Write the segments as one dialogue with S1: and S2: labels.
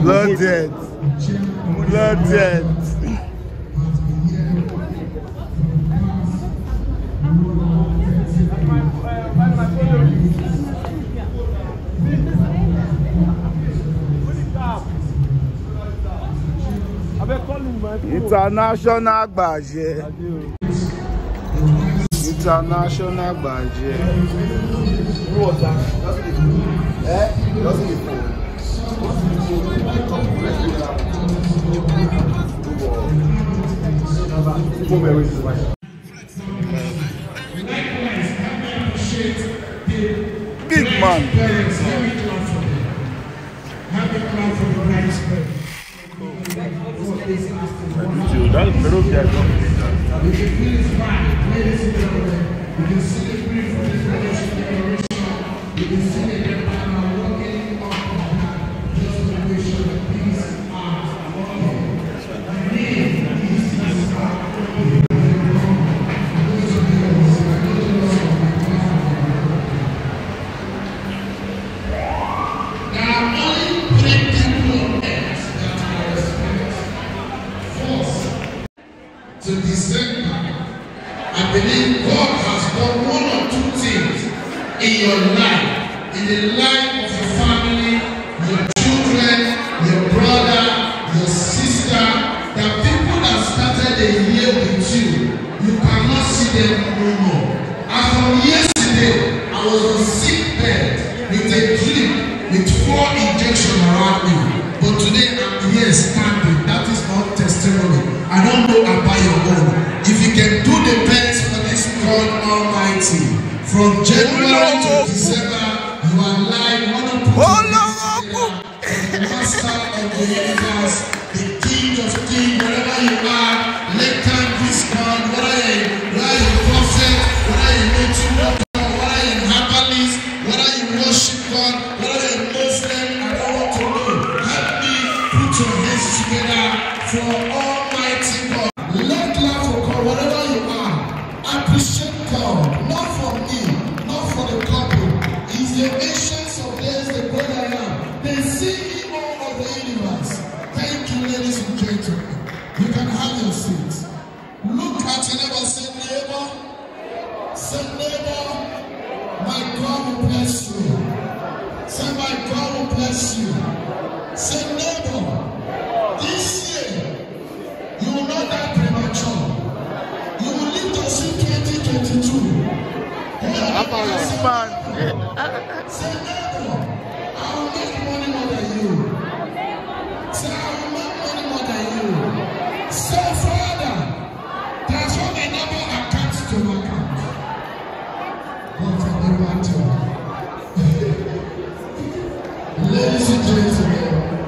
S1: Blooded. Blooded. International Baje. International Baje. Big man. That's the middle guy. We can feel his pride, ladies and gentlemen. We can see the beauty from this generation. We can see the empire working on just to make sure that these are working. There are only 3 people on earth that I respect. First, to December, I believe God has done 1 or 2 things in your life, in the life of your family, your children, your brother, your sister. The people that started the year with you, you cannot see them no more. As from yesterday, I was on sick bed with a drip with 4 injections around me. But today I'm here standing. That is not testimony. I don't know about your own. If you can do the best for this God Almighty, from January to December, you are live, the master of the universe, the king of kings, wherever you are, let time this God, whether you prophet, whether you YouTuber, whether you herbalist, whether you worship God, whether you Muslim, I don't want to know. Help me put your hands together for Almighty God. Let love for God, wherever you are. Appreciate God, not for me, not for the couple. He's the ancients of days, the great I am, the CEO of the universe. Thank you, ladies and gentlemen. You can have your seats. Look at your neighbor, say neighbor. Say neighbor, my God will bless you. Say my God will bless you. Say neighbor, this year you will not die premature. You will live to see 2022. Say neighbor, I will make money more than you. Say I will make money more than you. Say Father, transfer my number account to my account. God for the matter. Ladies and gentlemen,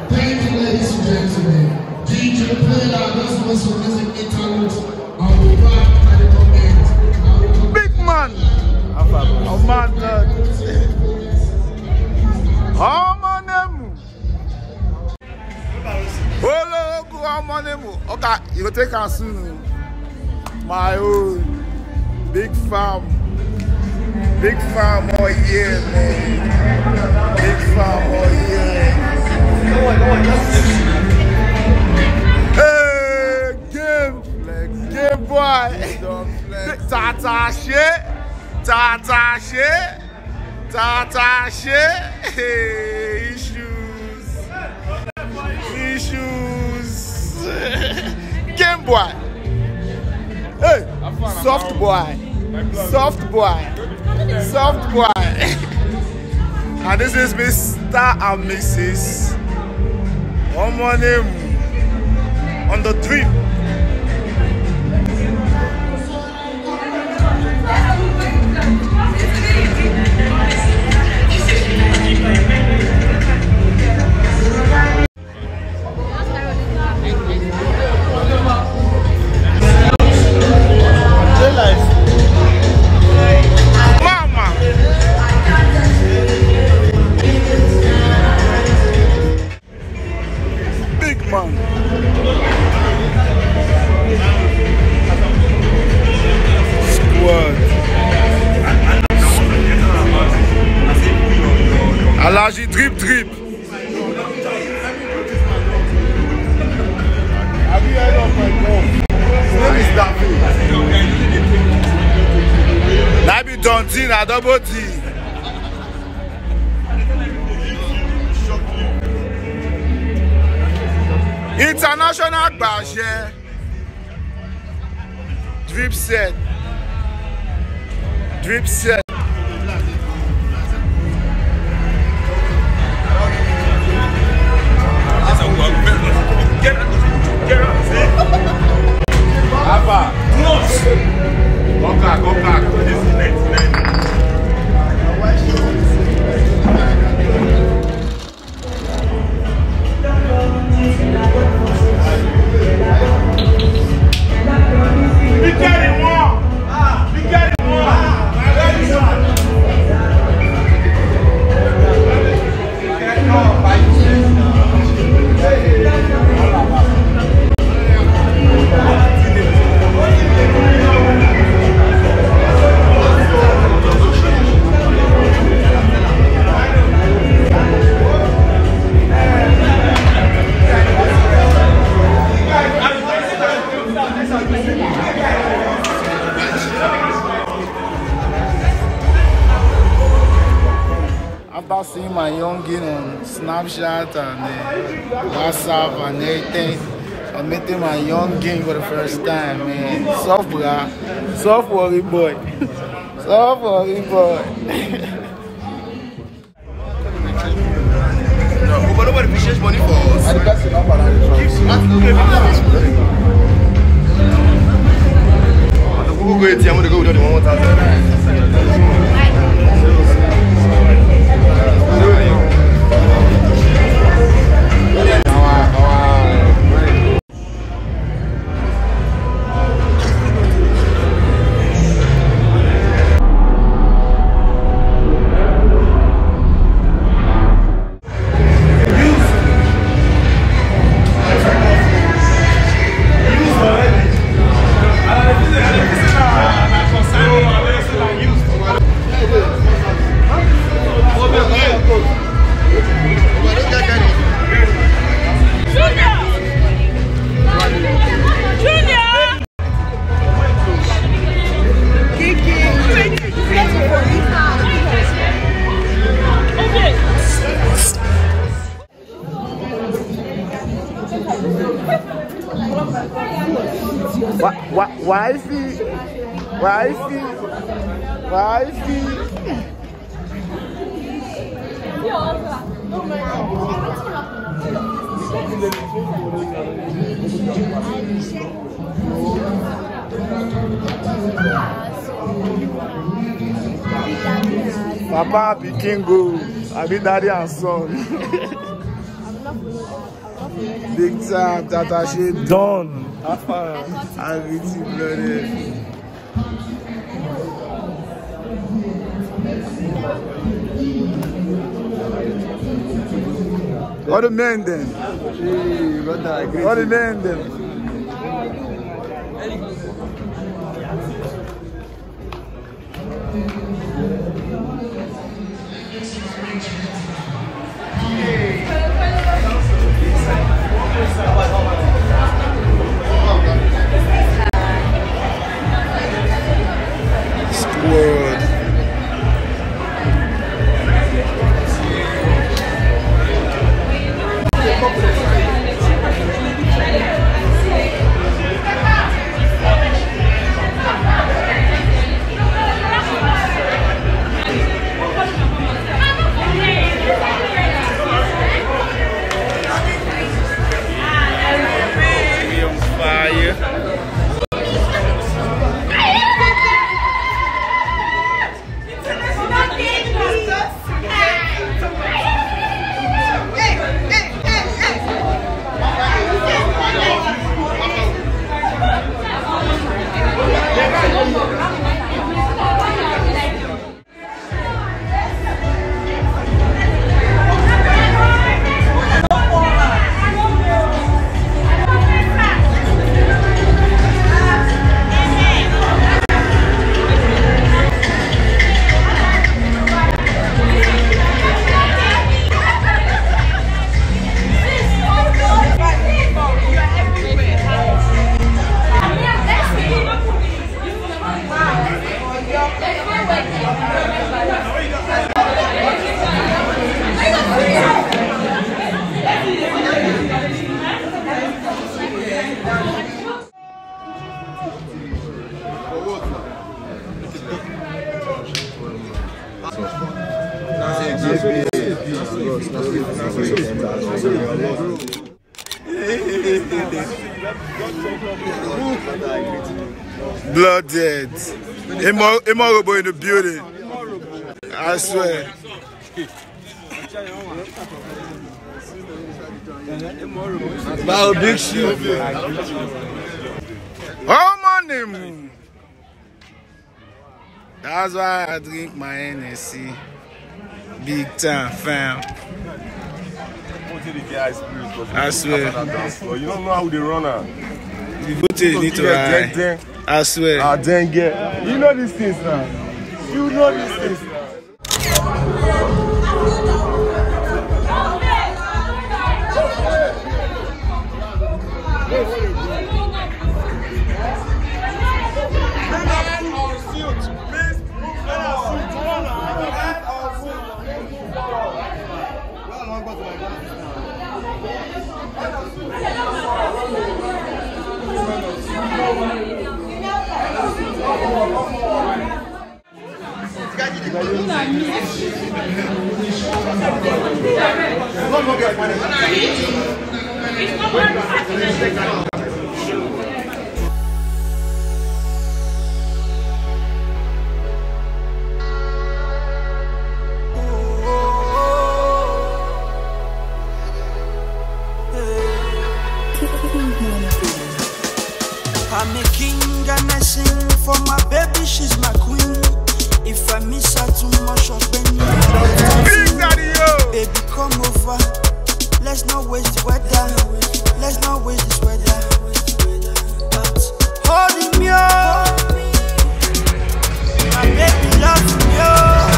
S1: thank you, ladies and gentlemen. DJ play that those music interludes. I'll be back at the comment. Big man! Oh man, okay, you go take us soon. My own big farm all year, man. Big farm all year. Hey, game boy. Tata shit. Hey, issues. Game boy. Hey, soft boy. And this is Mr. and Mrs. One more name on the trip.
S2: Alaji drip.
S3: Have you heard of my dog? His name is David.
S2: Nabi Tontin, a double T. International Bashe. Drip set.
S3: Alpha. Go back. This is next.
S2: After seeing my youngin on Snapchat and WhatsApp and everything, I'm meeting my youngin for the first time, man. Soft worry boy.
S3: But nobody appreciates money for us.
S2: And the person up around the
S3: Google go ATM, I'm going to go with the 1,000.
S2: Wifey. Papa pikin go, abi daddy and son. Big time, Tata she done. I really bloody. What the men then? What the men then? Squad. Blooded. Imorable in the building. I swear.
S3: Now big shoe.
S2: Oh, money. That's why I drink my NSC. Big time, fam. I swear.
S3: You don't know how they run out.
S2: The footage need to ride. I swear.
S3: You know these things now. You know these things now.
S4: I'm a king and I sing for my baby, she's my queen. If I miss her too much, I'll spend baby, come over. Let's not waste the weather. Let's not waste this weather. Holding me up, my baby loves me up.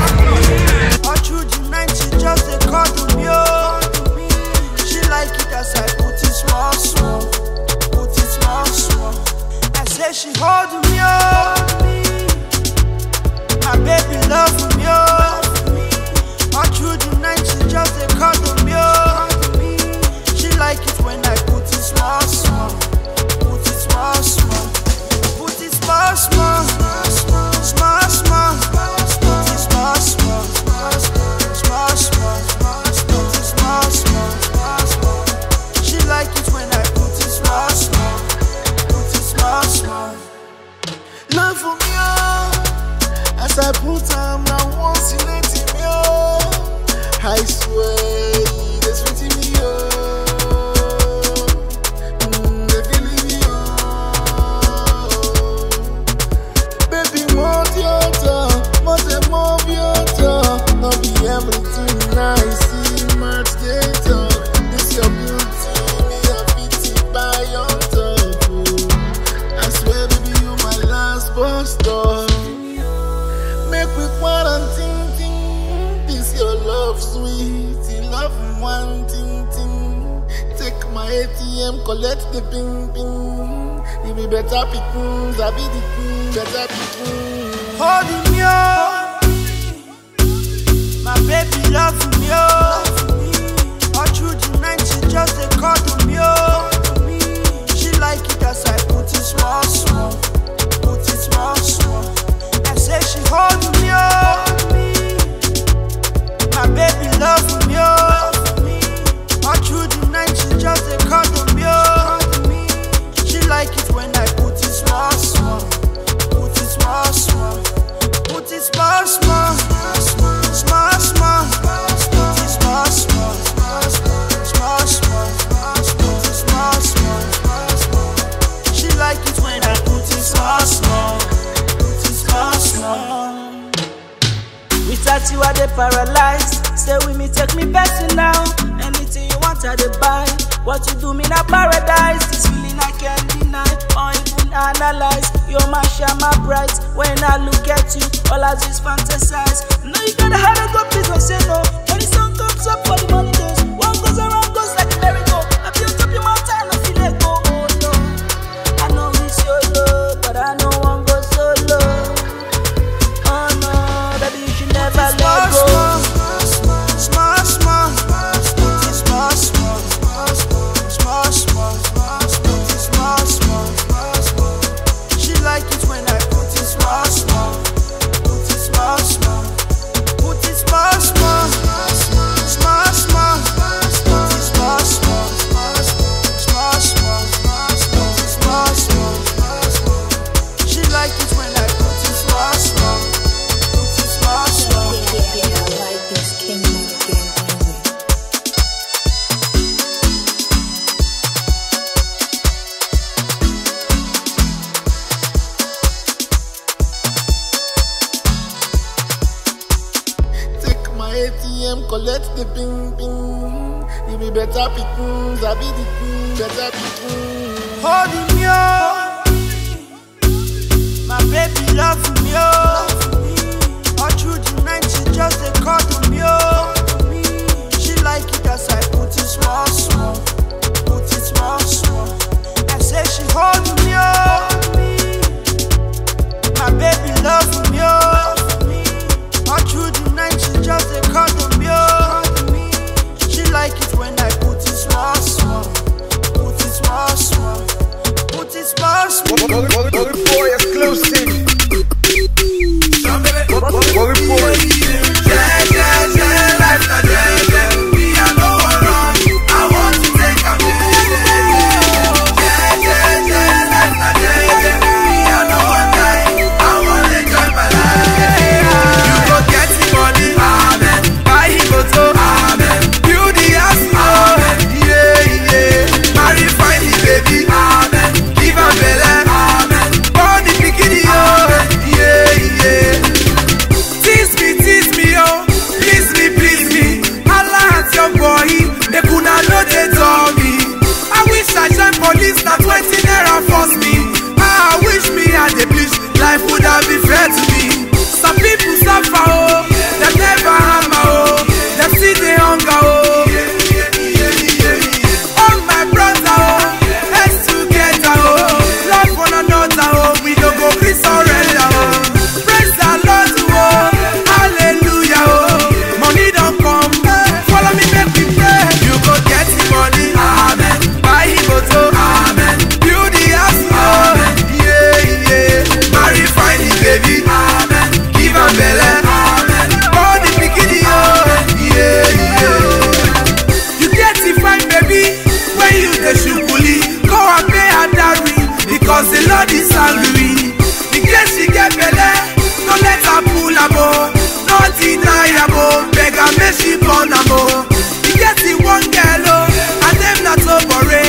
S4: All through the night, she just a cuddle me up. She like it as I put it small, small. Put it small, small. I say she holding me up. My baby love me up. All through the night, she just a cuddle me up. She like it when I put it small, small. Put it small, small. Put it small, small. Small, small. Put it small, small. Small, small. Put it small, small. She like it when I put it small, small. Put it small, small. Love for me, as I put on my once in a team, I swear, that's what me, they feeling me, baby, more your talk, more your talk, not be everything I see, much they talk, this your beauty, me a pity by your top, I swear, baby, you my last boss stop. Make we quarantine, this your love sweet, you love one ting. Take my ATM, collect the ping. You be better pickings, I be the king, better pickings. Holding me up, my baby love me up. All through the night, she just a cuddle me up. She like it as I put it small, small. Put it small, small. I say she holding me up. My baby love me up. All through the night, she just a cuddle me up. She like it when I put it small, small. Put it small, small. Put it small, small. Small, small. Put it small, small. Small, small. Put it small, small. She like it when I put it small, small. Put it small, small. Without you, I dey paralyzed. Stay with me, take me better now. Anything you want, I dey buy. What you do me na paradise. This feeling I can't deny or even analyze. You're my share, my bright. When I look at you, all I do is fantasize. Now you gotta have a go, please don't say no. When the sun comes up for the money days, one goes around, goes like a merry-go. I feel top your mountain, I feel let go. Oh no, I know it's your love, but I know one goes solo. Oh no, baby, you should never let go. Small, small. Put it small, small. Small, small. Put it small, small. She like it when I put it small, small. Put it small, small. Put it small, small.
S2: ping ping. You be better pickings, I be the king, better pickings.
S4: Holding me up, my baby loving me up. All through the night she just dey cuddle me up. She like it as I put it small small, put it small small. I say she holding me up, my baby loving me up. All through the night she just dey cuddle me up. She like it when I put it small small, put it small small, put it small small.
S3: Worry boy exclusive. Worry boy.
S5: Life na jeje. Me I no wan run. I want to take a jeje. Life na jeje. Me I no wan die. I want to enjoy my life. You go get the money, amen. Buy him motor, amen. Build the house, amen. Yeah. Marry find the baby, amen. Give am belle, amen. Born the bikini, amen. Yeah. Tease me, oh. Please me. Allah has your boy. They coulda know they told me. I wish I join police, na 20 naira force me. I wish me had a bleach. Life would have been fair to me. Some people suffer, oh. They never hammer, oh. They see the hunger, oh. Oh my brother, oh. Let's together, oh. Love one another, oh. We don't go free surrender, oh. Praise the Lord, oh. Hallelujah, oh. Money don't come, follow me, make me pray. You go get the money, amen. Buy him motor, amen. Build the house, amen. Yeah. Marry find the baby, amen. Give am belle, amen. Born the bikini, oh. Yeah. You get the fine baby when you the shukuli. Go and pay her dowry because the Lord is angry. In case she get belle, no let her pull am, oh. No deny am, oh. Beg her make she born am, oh. You get the one girl, oh. Her name na Tobore.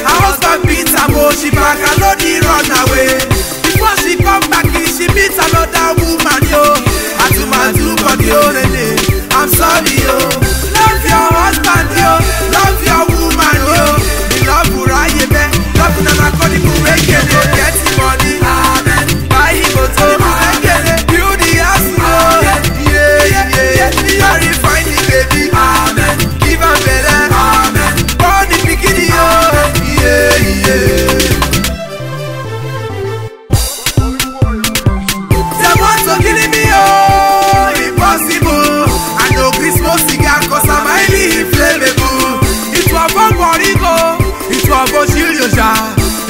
S5: Her husband beat am, oh. She back alone, he run away. Before she come back, she meet another woman, yo. Atu body, oh, lele. I'm sorry, yo. Love your husband, yo. Love your woman, yo. The love uraye be. Love na kodi kuwekele. Get the money, amen. Buy him motor, amen. Build the house, oh. Yeah. Marry find the baby, amen. Give am belle, amen. Born the bikini, oh. Yeah. They want to kill me, oh, impossible. I know Christmas cigar cause I'm highly inflammable. It was for Borigo, it was for Shilioja,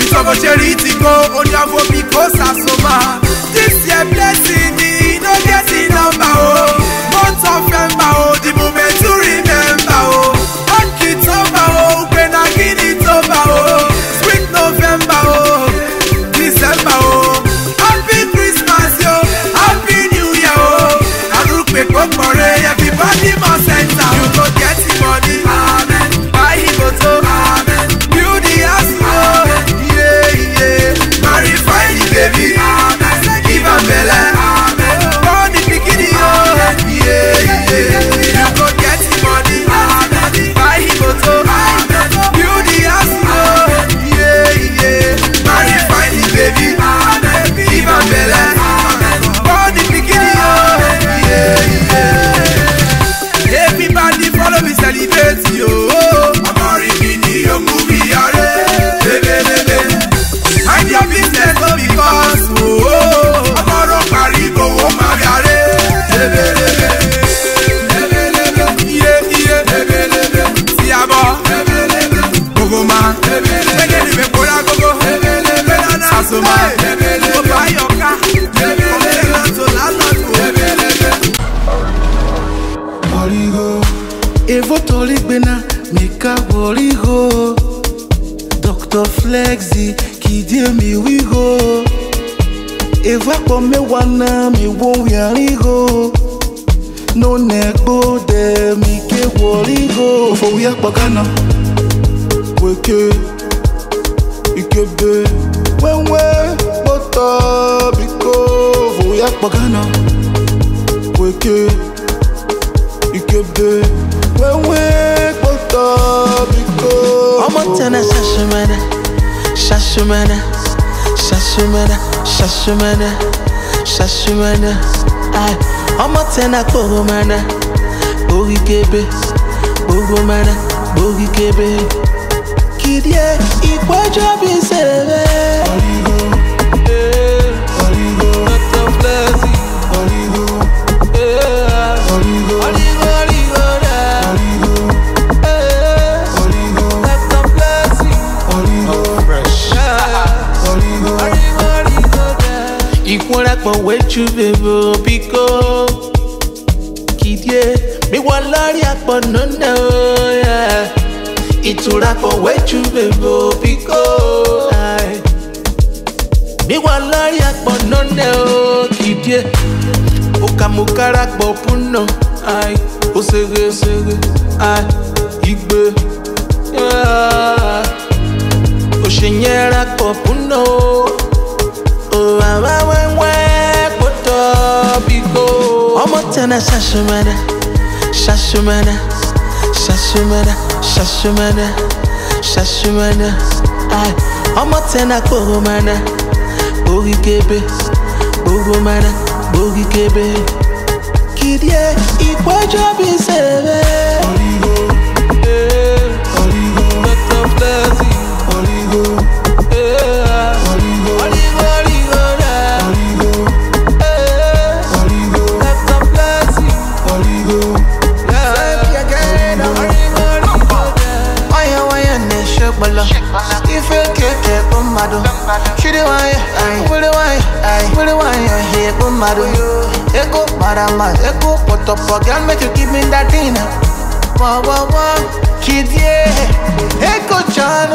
S5: it was for Cheritico, Onyavo because Asoma. This year blessing me, no getting number, oh. Month of November, oh, the moment to remember, oh. October, oh, when I get it over, oh. Sweet November, oh, December, oh. Happy Christmas, yo. Happy New Year, oh. I look back up for everybody must enter. You go get the money, amen. Buy him motor, amen. Build the house, oh. Yeah. Marry find the baby, amen. Give am belle, amen. Born the bikini, oh. Yeah. You go get the money, amen. Buy him motor, amen. Build the house, oh. Yeah. Marry find the baby, amen. Give am belle, amen. Born the bikini, oh. Yeah. Everybody follow me celebrate, yo. I'm already in your movie, baby. Mind your business, no because, oh. I'm already carry go home, yeah. See abo, gogo man, begini me kola gogo, sasoma, go buy your car, from England to London,
S2: Borigo, Evo Toligbena, Mika Borigo, Dr. Flexi, Kidie mi wigo, Eva Pome wana mi won yarigo, no negbo de mi ke worigo, for we akpagana, weke, ikebe, wenwe, bota, biko, for we akpagana, weke, ikebe, When we both up, because
S4: I'm a tenor, Shashimana, Shashimana, Shashimana, Shashimana, Shashimana. I'm a tenor, Kogomana, Bogi Kebe, Bogomana, Bogi Kebe. Kidye, equal job is seven. But wait you baby because Kidye me one lorry up on no yeah. It's all up for wait you baby because me one lorry up on no Kidye Okamukara popuno I osege I igbe Oshinyera popuno I'm a tenor, Shashimana, Shashimana, Shashimana, Shashimana, Shashimana. I'm a tenor, Kogomana, Bogi Kebe, Bogomana, Bogi Kebe. Kidye, equal job is seven. If you can't Bumado, she the one, will the one you hear Bumado. Ego Marama, Ego Potopo, girl, make you give me that dinner. Wow, Kidye, Ego Chan,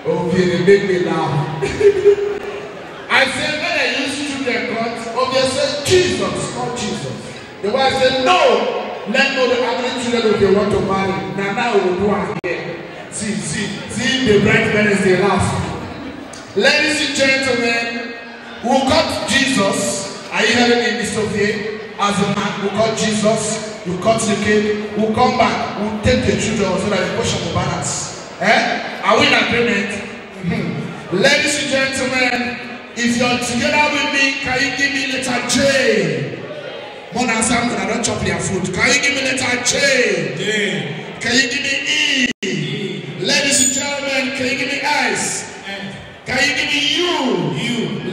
S1: Okay, they made me laugh. I said, when I used to the cut, they said, Jesus, not Jesus. The wife said, no. Let know the other children if they want to marry. Now we will do it here. See the bright men as they laugh. Ladies and gentlemen, who got Jesus? Are you hearing me, Mr. V? as a man, we call Jesus, we cut the cake, we'll come back, we'll take the children so that the portion will balance. Are we in agreement? Ladies and gentlemen, if you're together with me, can you give me letter J? More than something, I don't chop your food. Can you give me letter J? Can you give me E? Ladies and gentlemen, can you give me S? Can you give me U?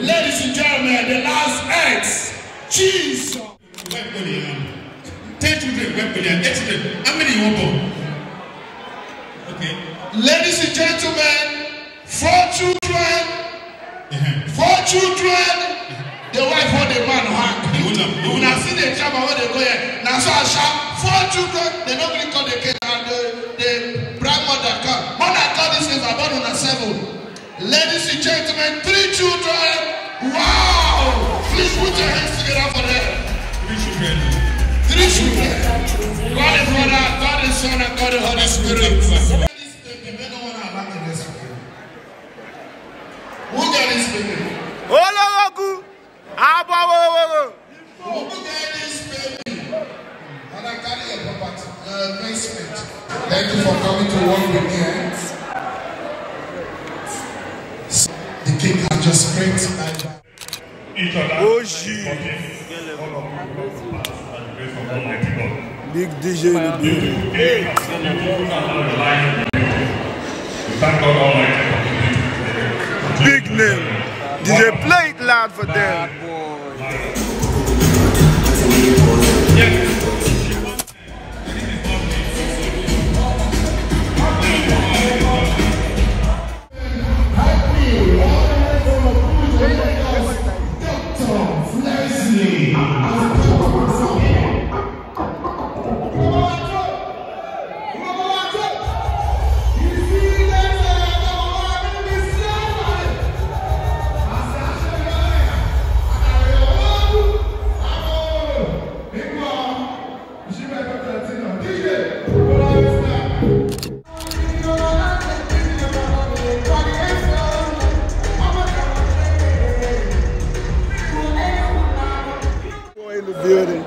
S1: Ladies and gentlemen, the last X. Jesus.
S6: 10 children, how many you want born? Okay.
S1: Ladies and gentlemen, 4 children. 4 children. The wife or the man hang. You will not see the job when they go here. Now so I shout 4 children. They don't really call the kid and the grandmother come. Mother call this is about on a 7. Ladies and gentlemen, 3 children. Wow! Please put your hands together for them.
S6: 3 children.
S1: 3 children. God the Father, God the Son, and God the Holy Spirit. Who got this baby?
S2: Ologoku. Abawo.
S1: Who got this baby? And I carry your property, investment. Thank you for coming to work with me. The king has just prayed.
S2: Big DJ in the building.
S6: Thank God Almighty.
S2: Big name. DJ, play it loud for them. In the building.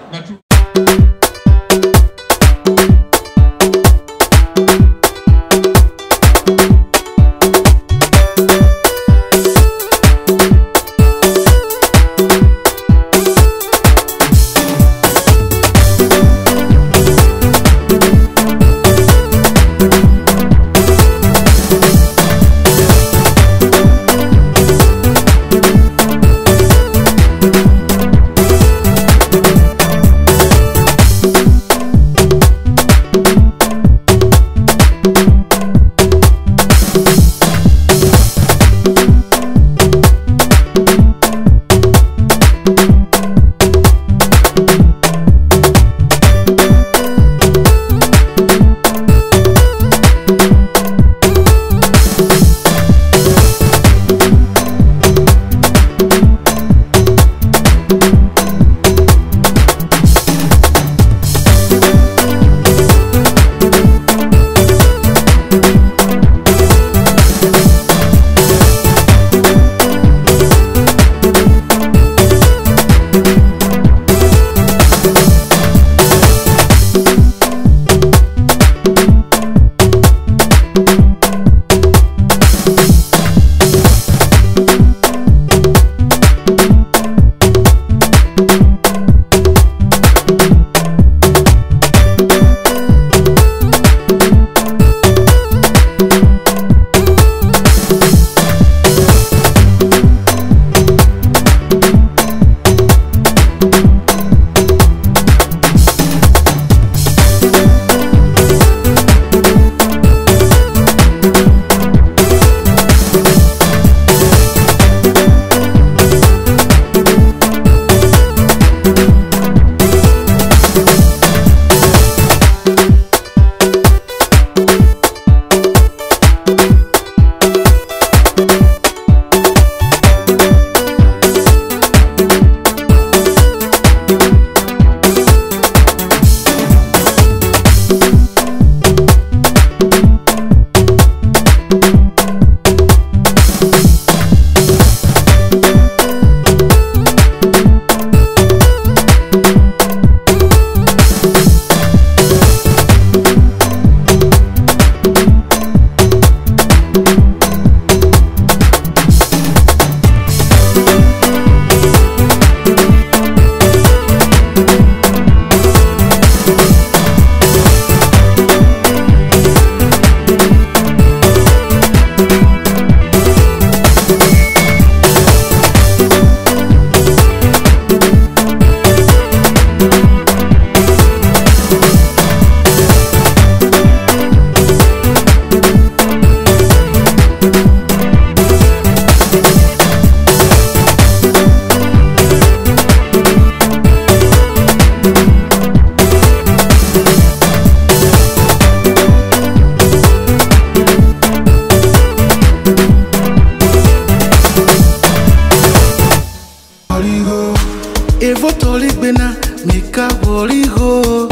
S7: Origo,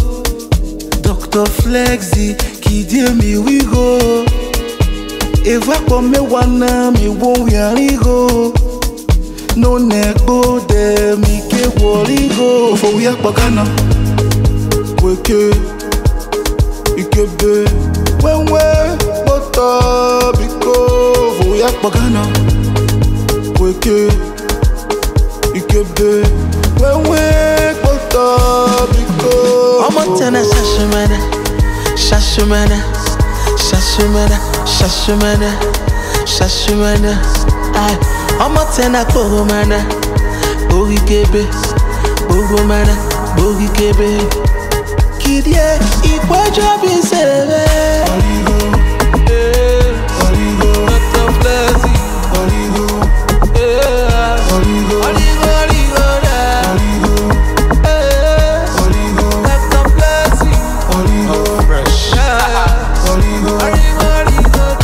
S7: Dr. Flexi, qui dit mi wigo. Et voir comme me wana mi won yarigo. No nego de mi ke worigo. For we akpagana, weke, ikebe, wenwe, bota biko. For we akpagana, weke, ikebe, wenwe, bota biko.
S8: Omo tena shashumana, shashumana, shashumana, shashumana, shashumana. Ay, omo tena koromana, bogi kebe, bogomana, bogi kebe. Kidye, ikwajo bisebe.
S7: Origo, Origo,
S8: Dr. Flexi,
S7: Origo,
S8: Origo,
S7: Origo,
S8: Origo,
S7: Origo, Origo,
S8: Dr. Flexi,
S7: Origo,
S2: Fresh.
S7: Origo.
S8: Origo, Origo.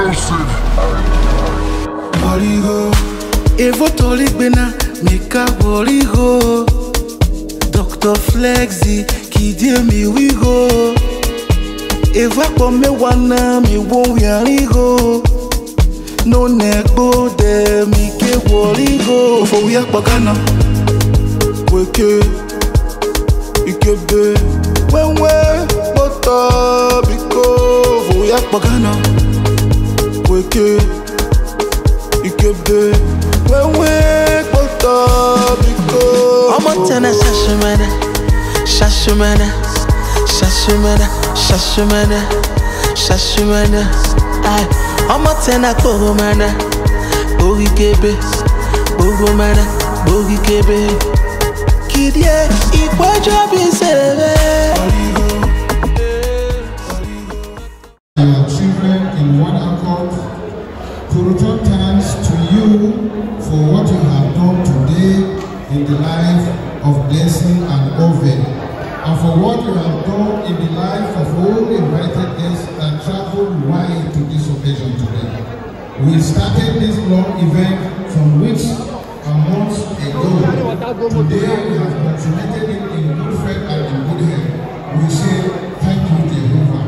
S1: Exclusive.
S7: Borigo, Evo Toligbena, Mika Borigo. Dr. Flexi, Kidie mi wigo. Evo Akpome wana mi won wiarigo. No negbo de mi ke worigo. For we akpagana, weke, ikebe. When we bota biko. For we akpagana, weke, ikebe. When we bota biko.
S8: I'm on tennis, Shashimana, Shashimana, Shashimana, Shashimana, Shashimana. I'm on tennis, Bogomana, Bogi Kebe, Bogomana, Bogi Kebe. Kidye, equal job is
S1: Your children in one accord to return thanks to you for what you have done today in the life of Blessing and Ove, and for what you have done in the life of all invited guests that traveled wide to this occasion today. We started this long event from weeks and months ago. Today we have consummated it in good faith and in good health. We say thank you, Jehovah.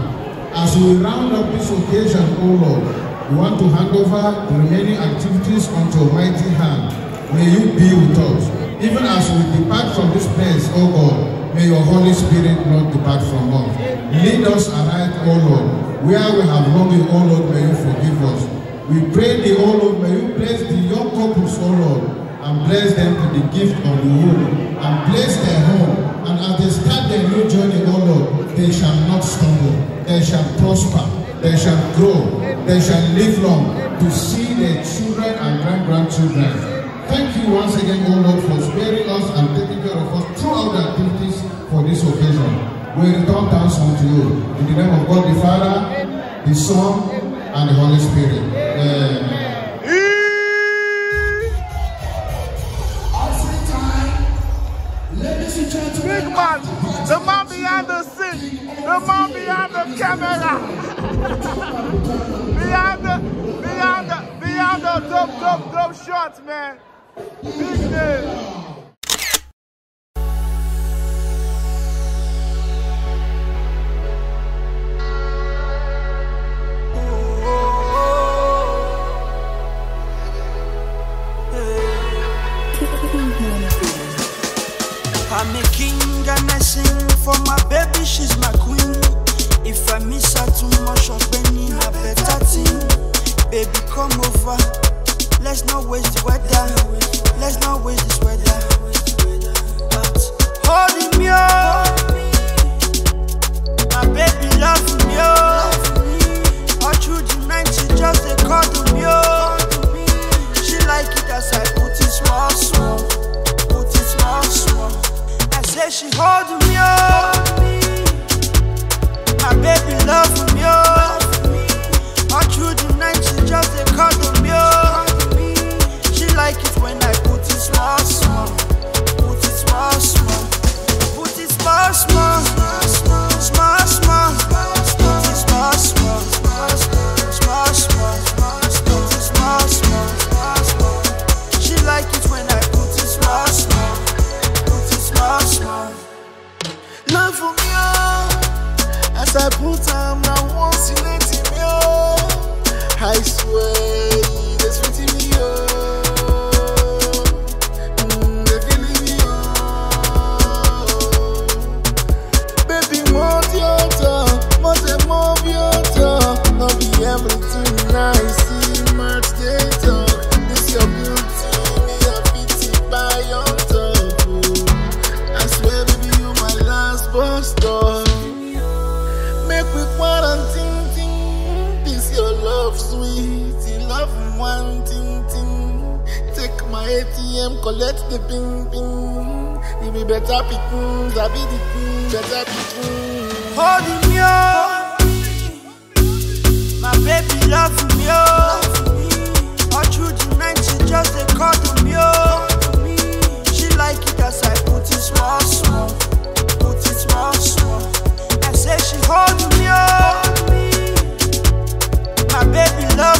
S1: As we round up this occasion, O Lord, we want to hand over the remaining activities unto your mighty hand. May you be with us. Even as we depart from this place, O God, may your Holy Spirit not depart from us. Lead us aright, O Lord. Where we have wronged you, O Lord, may you forgive us. We pray thee, O Lord, may you bless the young couples, O Lord, and bless them with the gift of the womb, and bless their home. And as they start their new journey, O Lord, they shall not stumble, they shall prosper, they shall grow, they shall live long to see their children and grandchildren. Thank you once again, O Lord, for sparing us and taking care of us throughout the activities for this occasion. We return thanks unto you. In the name of God the Father, the Son, and the Holy Spirit. Amen.
S2: Big man, the man behind the scene, the man behind the camera, behind the dope shots, man. Big name.
S4: I'm a king and I sing for my baby, she's my queen. If I miss her too much, I'll bring her better thing. Baby, come over, let's not waste the weather. Let's not waste this weather. But holding me up, my baby loving me up. All through the night, she just a cuddle me up. She like it as I put it small, small. Put it small, small. Say she holding me up, my baby loving me up. All through the night she just a cuddle me up. She like it when I put it small, small. Put it small, small. Put it small, small. Small, small. Put it small, small. Small, small. Put it small, small. She like it when I put it small, small. Small.
S7: Love for me, as I put on now once you let me, I swear, that's what me, they feeling me, baby, more your talk, more your talk, not be everything I see, much they talk, this your beauty, me a pity by your talk. Bus stop. Make we quarantine. This your love sweet. You love one ting. Take my ATM, collect the ping. You be better picking. I be the ping, better picking.
S4: Holding me up, my baby loving me up. All through the night she just a cuddle me up. She like it as I put it small, small. Small, small. I say she holding me up, my baby love.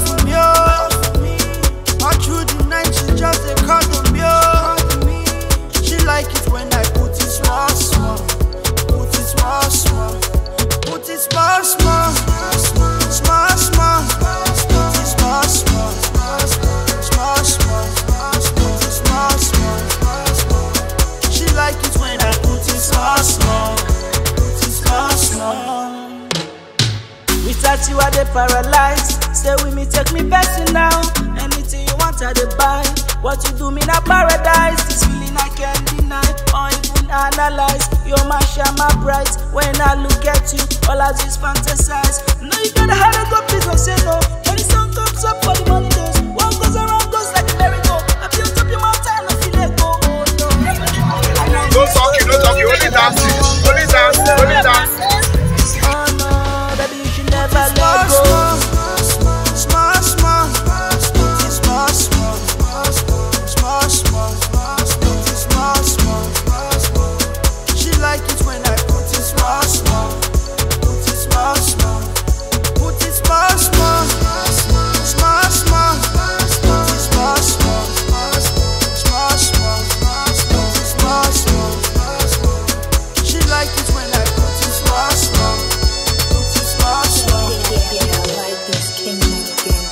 S4: you are the paralyzed. Stay with me, take me person now. Anything you want, I dey buy. What you do me na paradise. This feeling I can't deny or even analyze. You're my shine, my bright. When I look at you, all I do is fantasize. No, you gotta have a go, please don't say no. When the sun comes up for the money goes. What goes around goes like a merry-go. I feel top your mountain, I feel let go. Oh no.
S3: Don't talk, only dance, only dance, only dance.
S4: Oh no, baby, you should never let go. She like it when I put it small, small. Put it small, small. Put it small, small. Small, small. Put it small, small. Small, small. Put it small, small. She like it when I put it small, small. Put it small, small.
S9: Yeah, I like this King Mike game.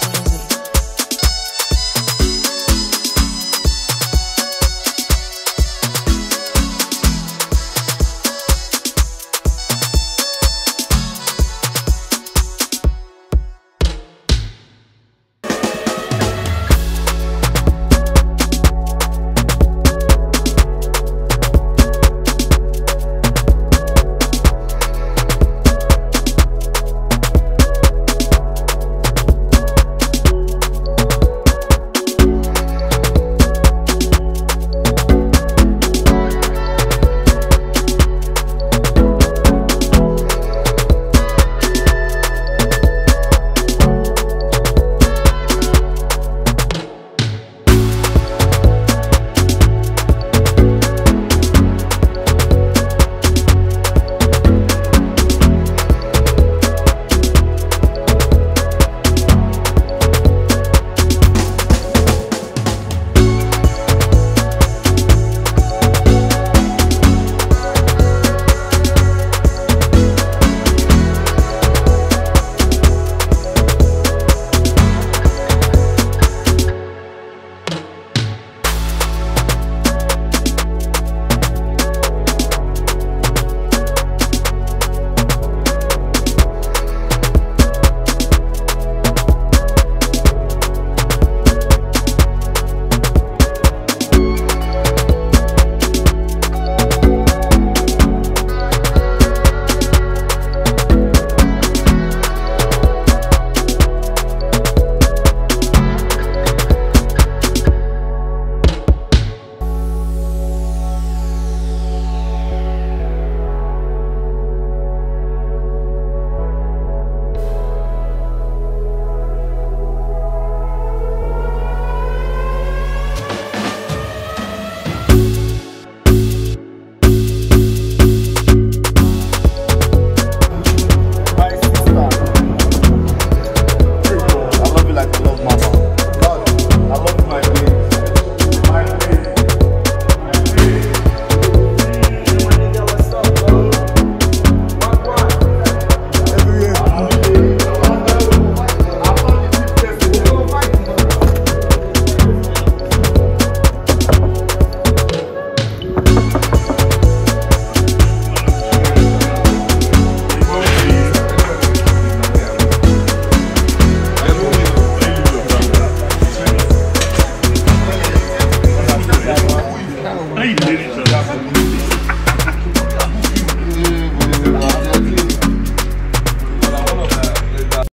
S6: How you did it,